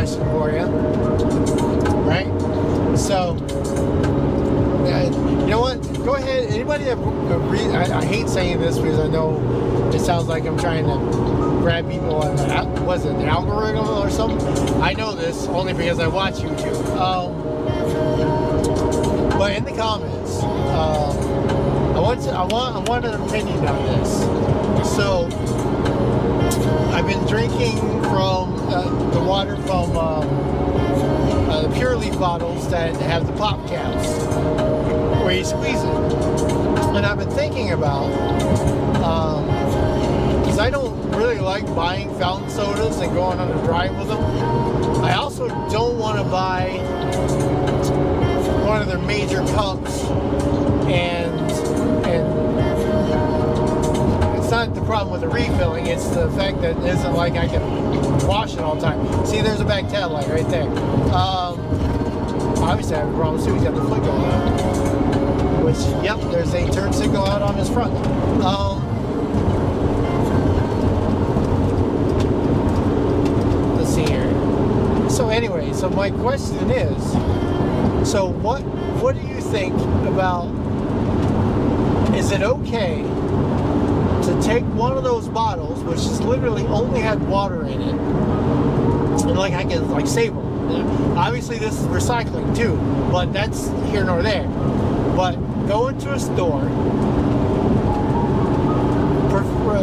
question for you. Right? So, you know what? Go ahead. Anybody that I hate saying this because I know it sounds like I'm trying to grab people on the algorithm or something. I know this only because I watch YouTube. But in the comments, I want an opinion on this. So I've been drinking from the water from the Pure Leaf bottles that have the pop caps where you squeeze it. And I've been thinking about, because I don't really like buying fountain sodas and going on a drive with them. I also don't want to buy one of their major cups, and it's not the problem with the refilling, it's the fact that it isn't like I can wash it all the time. See, there's a back tail light right there. Obviously I have a problem too, he's got the foot going on. Which, yep, there's a turn signal out on his front. Let's see here. So anyway, so my question is, so what do you think about, is it okay to take one of those bottles, which is literally only had water in it, and like I can like save them. Obviously this is recycling too, but that's here nor there. But go into a store,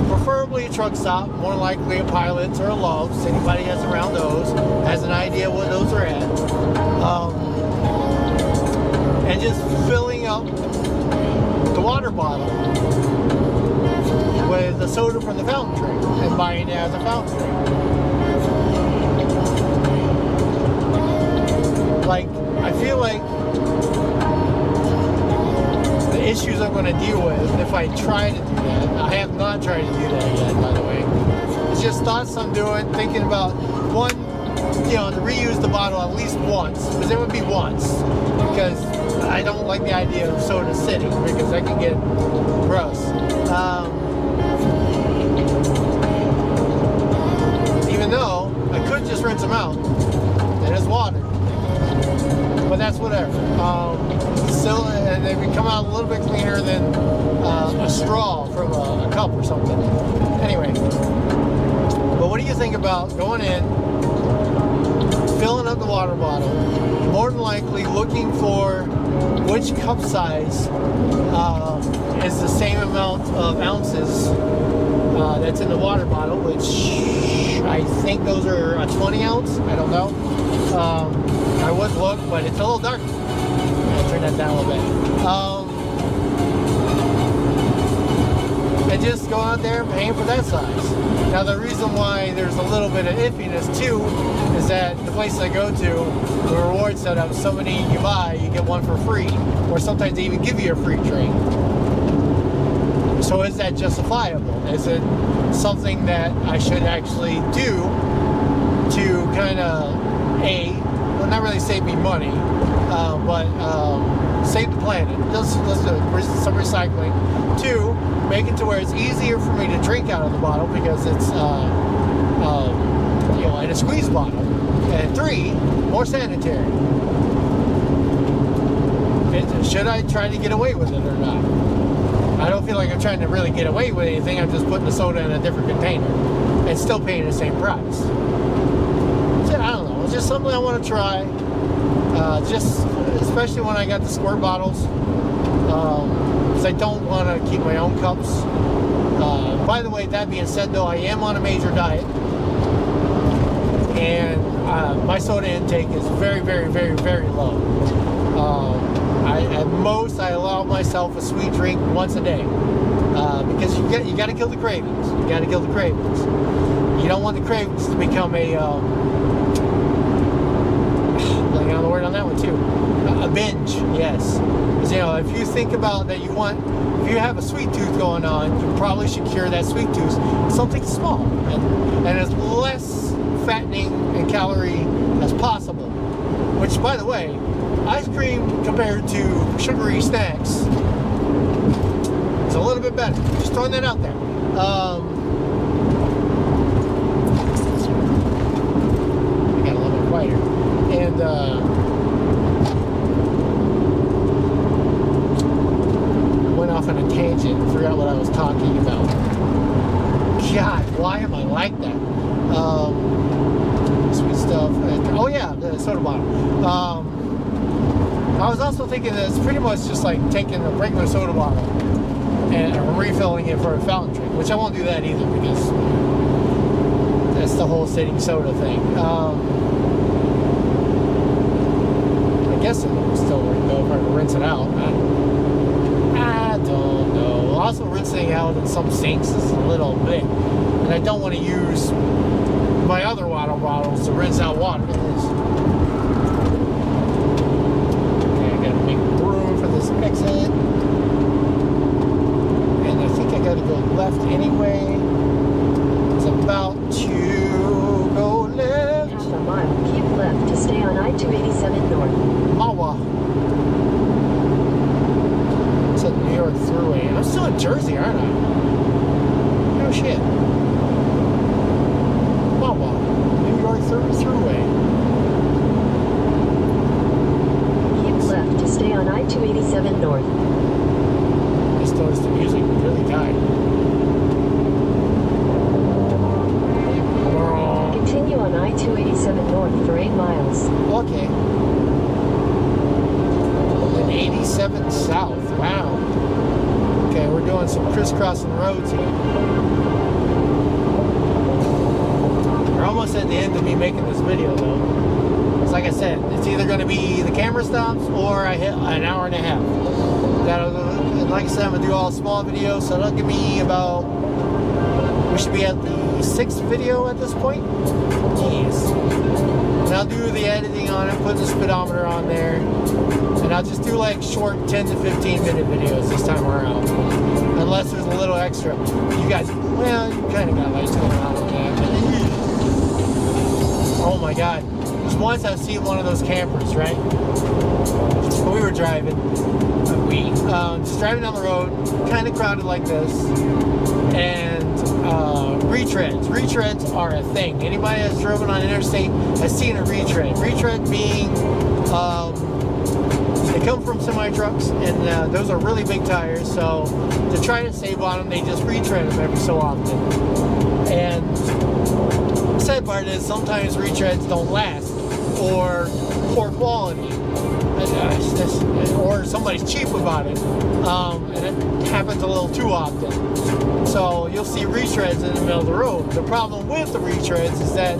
preferably a truck stop, more likely a Pilot's or a Love's. Anybody that's around those has an idea what those are at. And just filling up the water bottle with the soda from the fountain drink and buying it as a fountain drink. Like, I feel like the issues I'm going to deal with if I try to do that. I have not tried to do that yet, by the way. It's just thoughts I'm doing, thinking about, one, you know, to reuse the bottle at least once, because it would be once, because I don't like the idea of soda sitting, because that can get gross. Even though I could just rinse them out, it is water. But that's whatever. Still, and they can come out a little bit cleaner than a straw from a cup or something. Anyway, but what do you think about going in, filling up the water bottle, more than likely looking for which cup size is the same amount of ounces that's in the water bottle, which I think those are a 20 ounce. I don't know. I would look, but it's a little dark. I'll turn that down a little bit. And just go out there and aim for that size. Now the reason why there's a little bit of iffiness too is that the place I go to, the reward setup, so many you buy, you get one for free. Or sometimes they even give you a free drink. So is that justifiable? Is it something that I should actually do to kind of, well, not really save me money, but save the planet? Let's do some recycling. 2, make it to where it's easier for me to drink out of the bottle because it's you know, in a squeeze bottle. And 3, more sanitary. Should I try to get away with it or not? I don't feel like I'm trying to really get away with anything. I'm just putting the soda in a different container and still paying the same price. So, I don't know. It's just something I want to try. Just especially when I got the squirt bottles, because I don't want to keep my own cups. By the way, that being said, though, I am on a major diet, and my soda intake is very, very, very, very low. At most, I allow myself a sweet drink once a day, because you got to kill the cravings. You got to kill the cravings. You don't want the cravings to become a blanking on the word on that one too. A binge, yes. Because, you know, if you think about that, if you have a sweet tooth going on, you probably should cure that sweet tooth with something small and as less fattening and calorie as possible. Which, by the way, ice cream compared to sugary snacks is a little bit better. Just throwing that out there. I got a little bit and went off on a tangent and forgot what I was talking about. God, why am I like that? Sweet stuff. Oh yeah, the soda bottle. I was also thinking that it's pretty much just like taking a regular soda bottle and refilling it for a fountain drink, which I won't do that either because that's the whole sitting soda thing. I guess it would still work though if I were to rinse it out. I don't know. Also, rinsing out in some sinks is a little bit, and I don't want to use my other water bottles to rinse out water. Okay, I gotta make room for this exit, and I think I gotta go left anyway. It's about to go left. Half a mile, keep left to stay on I-287 North. Mawa. It's a New York Thruway. I'm still in Jersey, aren't I? No shit. Mawa. New York Thruway. Keep left to stay on I-287 North. I just noticed the music really died. Continue on I-287 North for 8 miles. Okay. And 87 south. Wow. Okay, we're doing some crisscrossing roads here. We're almost at the end of me making this video though. It's like I said, it's either going to be the camera stops or I hit an hour and a half. And like I said, I'm going to do all small videos, so that'll give me about, we should be at the 6th video at this point. Yes. And I'll do the editing on it, put the speedometer on there, and I'll just do like short 10 to 15 minute videos this time around. Unless there's a little extra. You guys, well, you kind of got lights going on with that. Oh my God. There's once I've seen one of those campers, right? We were driving. Just driving down the road, kind of crowded like this, and retreads. Retreads are a thing. Anybody that's driven on interstate has seen a retread. Retread being, they come from semi-trucks, and those are really big tires, so to try to save on them, they just retread them every so often. And the sad part is sometimes retreads don't last, or poor quality. Or somebody's cheap about it, and it happens a little too often. So you'll see retreads in the middle of the road. The problem with the retreads is that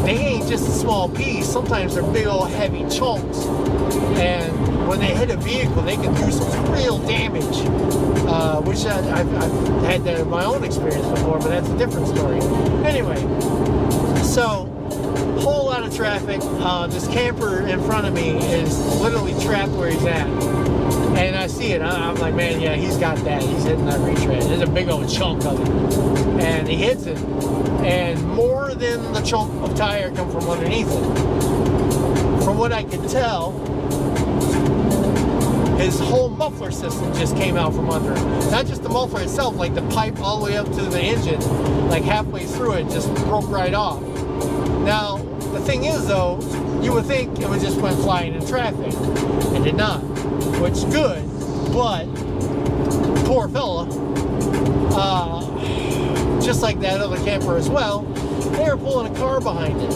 they ain't just a small piece. Sometimes they're big old heavy chunks, and when they hit a vehicle, they can do some real damage, which I've had that in my own experience before, but that's a different story. Anyway, so whole lot of traffic. This camper in front of me is literally trapped where he's at, and I see it. I'm like, man, yeah, he's got that. He's hitting that retread. There's a big old chunk of it, and he hits it, and more than the chunk of tire come from underneath it. From what I could tell, his whole muffler system just came out from under him. Not just the muffler itself, like the pipe all the way up to the engine, like halfway through it, just broke right off. Now, the thing is though, you would think it would just went flying in traffic. It did not, which is good, but poor fella, just like that other camper as well, they were pulling a car behind it.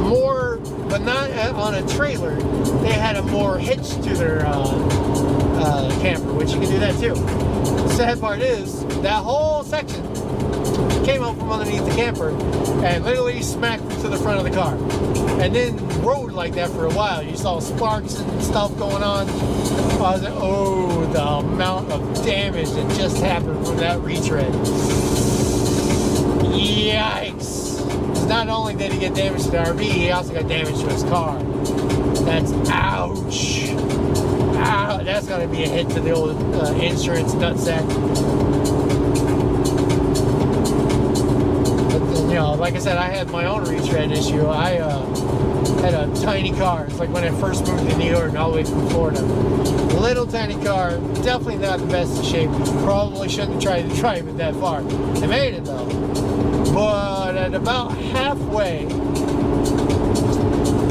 More, but not on a trailer. They had a more hitch to their camper, which you can do that too. The sad part is, that whole section came out from underneath the camper and literally smacked to the front of the car, and then rode like that for a while. You saw sparks and stuff going on. I was like, oh, the amount of damage that just happened from that retread. Yikes. Not only did he get damage to the RV, he also got damage to his car. That's ouch. Ow, that's gonna be a hit to the old insurance nutsack. You know, like I said, I had my own retread issue. I had a tiny car. It's like when I first moved to New York, all the way from Florida. Little tiny car, definitely not the best of shape. Probably shouldn't have tried to drive it that far. I made it though. But at about halfway,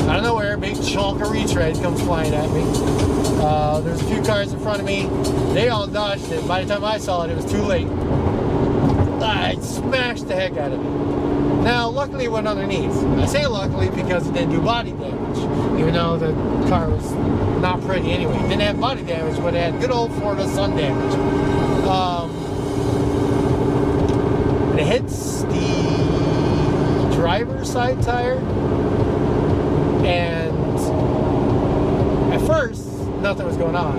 out of nowhere, a big chunk of retread comes flying at me. There's a few cars in front of me. They all dodged it. By the time I saw it, it was too late. I smashed the heck out of it. Now, luckily it went underneath. I say luckily because it didn't do body damage, even though the car was not pretty anyway. It didn't have body damage, but it had good old Florida sun damage. It hits the driver's side tire, and at first, nothing was going on.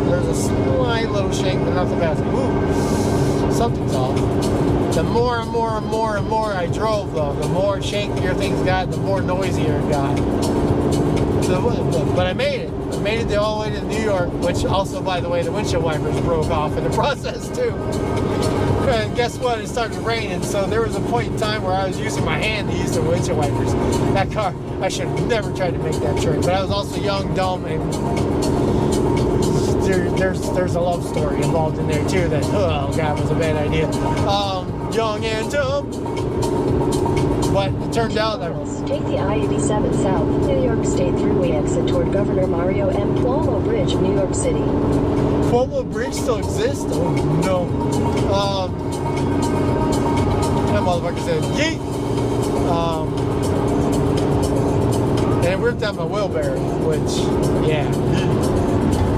There was a slight little shake, but nothing bad. I was like, ooh, something's off. The more and more I drove, though, the more shakier things got, the more noisier it got. So, but I made it. I made it all the way to New York, which also, by the way, the windshield wipers broke off in the process, too. And guess what? It started raining, so there was a point in time where I was using my hand to use the windshield wipers. That car, I should have never tried to make that trick, but I was also young, dumb, and there's a love story involved in there too that, oh God, was a bad idea. Young and dumb. But it turned out that... Take the I-87 South New York State Thruway exit toward Governor Mario M. Cuomo Bridge, New York City. Cuomo Bridge still exists? Oh no. That motherfucker said, yeet! And it ripped out my wheel bearing, which, yeah.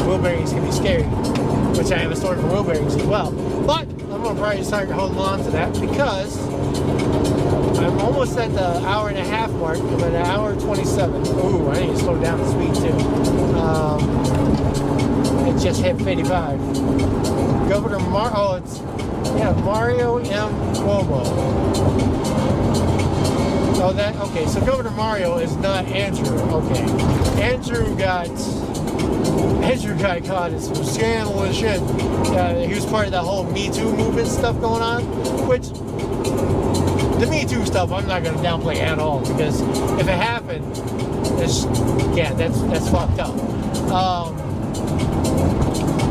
Wheel bearings can be scary, which I have a story for wheel bearings as well. But I'm going to probably start holding on to that because I'm almost at the hour and a half mark. I'm at an hour 27. Ooh, I need to slow down the speed too. It just hit 55. Governor Mario M. Cuomo. Oh, okay, so Governor Mario is not Andrew. Okay. Andrew got caught in some scandal and shit. He was part of that whole Me Too movement stuff going on, which the Me Too stuff I'm not going to downplay at all, because if it happened, that's fucked up.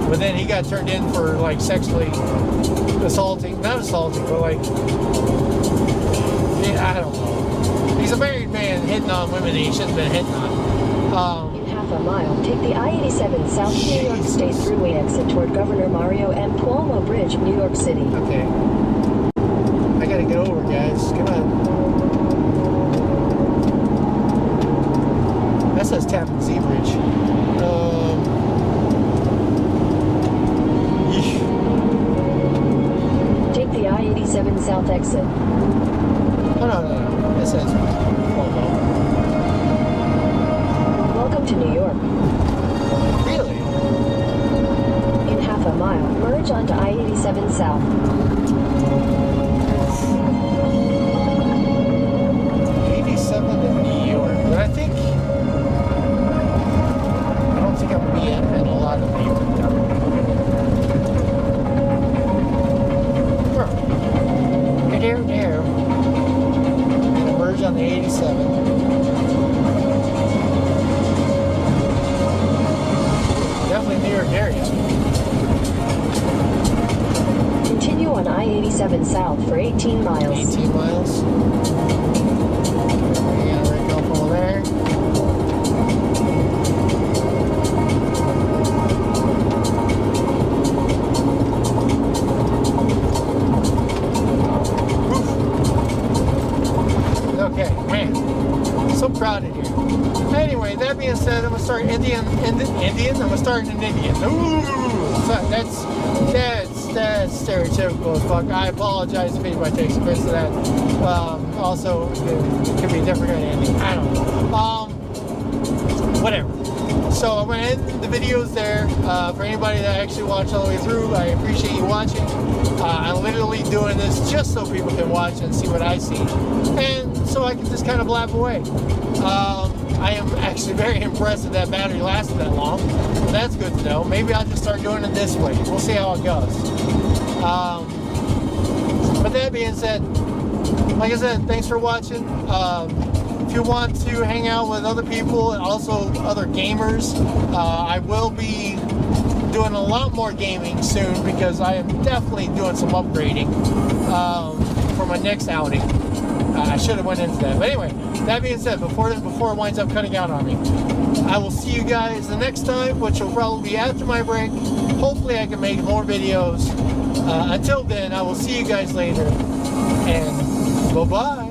But then he got turned in for like sexually assaulting, not assaulting, but like, yeah, I don't know. He's a married man hitting on women that he shouldn't have been hitting on. In half a mile, take the I-87 South New York State Thruway exit toward Governor Mario M. Cuomo Bridge, New York City. Okay. I gotta get over, guys. Come on. That says Tappan Zee Bridge. Take the I-87 South exit. Oh, no. It says Cuomo. Welcome to New York. Really? In half a mile, merge onto I-87 South. 87 in New York. But I don't think I'm going to be in a lot of neighborhoods. There. Merge on the 87. Definitely New York area. Continue on I-87 South for 18 miles. 18 miles. And right up over there. Okay, man. So proud of you. Anyway, that being said, I'm gonna start Indian. I'm gonna start in Indian. Ooh, that's stereotypical as fuck. I apologize if anybody takes offense to that. Also, it could be a different kind of ending. I don't know. Whatever. So I'm gonna end the videos there. For anybody that actually watched all the way through, I appreciate you watching. I'm literally doing this just so people can watch and see what I see, and so I can just kind of blab away. I am actually very impressed that that battery lasted that long. That's good to know. Maybe I'll just start doing it this way. We'll see how it goes. But that being said, like I said, thanks for watching. If you want to hang out with other people and also other gamers, I will be doing a lot more gaming soon, because I am definitely doing some upgrading for my next outing. I should have went into that. But anyway, that being said, before it winds up cutting out on me, I will see you guys the next time, which will probably be after my break. Hopefully I can make more videos. Until then, I will see you guys later. And bye-bye.